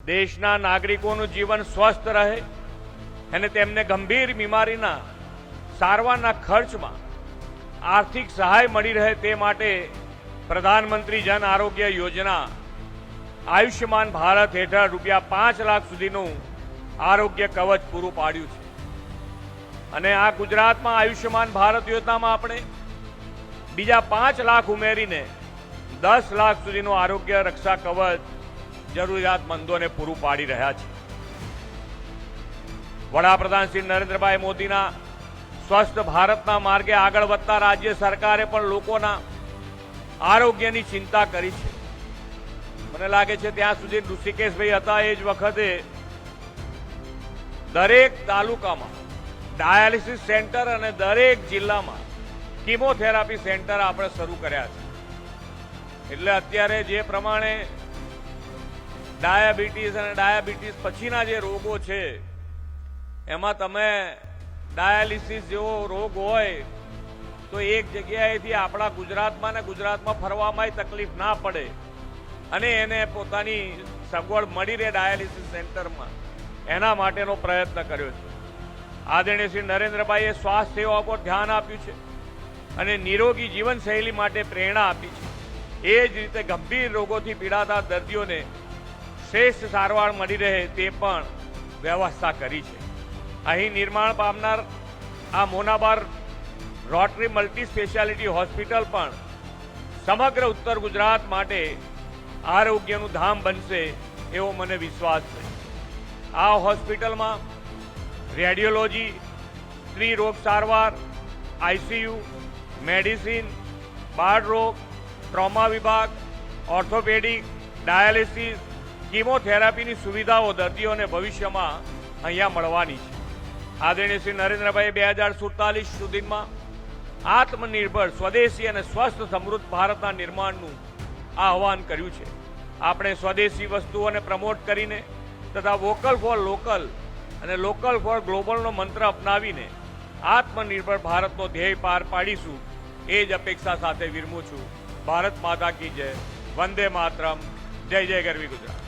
દેશના નાગરિકોનું જીવન સ્વસ્થ રહે અને તેમને ગંભીર બીમારીના સારવારના ખર્ચમાં આર્થિક સહાય મળી રહે તે માટે પ્રધાનમંત્રી જન આરોગ્ય યોજના આયુષ્યમાન ભારત હેઠળ ₹5 લાખ સુધીનું આરોગ્ય કવચ પૂરું પાડ્યું છે. અને આ ગુજરાતમાં આયુષ્યમાન ભારત યોજનામાં આપણે બીજા 5 લાખ ઉમેરીને 10 લાખ સુધીનું આરોગ્ય રક્ષા કવચ જરૂરિયાતમંદોને પૂરું પાડી રહ્યા છે. વડાપ્રધાન શ્રી નરેન્દ્રભાઈ મોદીના સ્વસ્થ ભારતના માર્ગે આગળ વધતા રાજ્ય સરકારે પણ લોકોના આરોગ્યની ચિંતા કરી છે. મને લાગે છે ત્યાં સુધી ઋષિકેશભાઈ હતા એ જ વખતે દરેક તાલુકામાં ડાયાલિસિસ સેન્ટર અને દરેક જિલ્લામાં કીમોથેરાપી સેન્ટર આપણે શરૂ કર્યા છે. એટલે અત્યારે જે પ્રમાણે ડાયાબિટીસ અને ડાયાબિટીસ પછીના જે રોગો છે એમાં તમે ડાયાલિસિસ જેવો રોગ હોય તો એક જગ્યાએથી આપણા ગુજરાતમાં ને ગુજરાતમાં ફરવામાં તકલીફ ના પડે અને એને પોતાની સગવડ મળી રહે ડાયાલિસિસ સેન્ટરમાં, એના માટેનો પ્રયત્ન કર્યો છે. આદરણીય શ્રી નરેન્દ્રભાઈએ સ્વાસ્થ્ય સેવા પર ધ્યાન આપ્યું છે અને નિરોગી જીવનશૈલી માટે પ્રેરણા આપી છે. એ જ રીતે ગંભીર રોગોથી પીડાતા દર્દીઓને શ્રેષ્ઠ સારવાર મળી રહે તે પણ વ્યવસ્થા કરી છે. અહીં નિર્માણ પામનાર આ મોનાબાર રોટરી મલ્ટી સ્પેશિયાલિટી હોસ્પિટલ પણ સમગ્ર ઉત્તર ગુજરાત માટે આરોગ્યનું ધામ બનશે એવો મને વિશ્વાસ છે. આ હોસ્પિટલમાં રેડિયોલોજી, સ્ત્રી રોગ સારવાર, આઈસીયુ, મેડિસિન, બાળરોગ, ટ્રોમા વિભાગ, ઓર્થોપેડિક, ડાયાલિસિસ, કીમોથેરાપીની સુવિધાઓ દર્દીઓને ભવિષ્યમાં અહીંયા મળવાની છે. આદરણીય શ્રી નરેન્દ્રભાઈ 2047 સુધીમાં આત્મનિર્ભર, સ્વદેશી અને સ્વસ્થ સમૃદ્ધ ભારતના નિર્માણનું આહ્વાન કર્યું છે. આપણે સ્વદેશી વસ્તુઓને પ્રમોટ કરીને તથા વોકલ ફોર લોકલ અને લોકલ ફોર ગ્લોબલનો મંત્ર અપનાવીને આત્મનિર્ભર ભારતનો ધ્યેય પાર પાડીશું એ જ અપેક્ષા સાથે વિરમું છું. ભારત માતા કી જય. વંદે માતરમ. જય જય ગરવી ગુજરાત.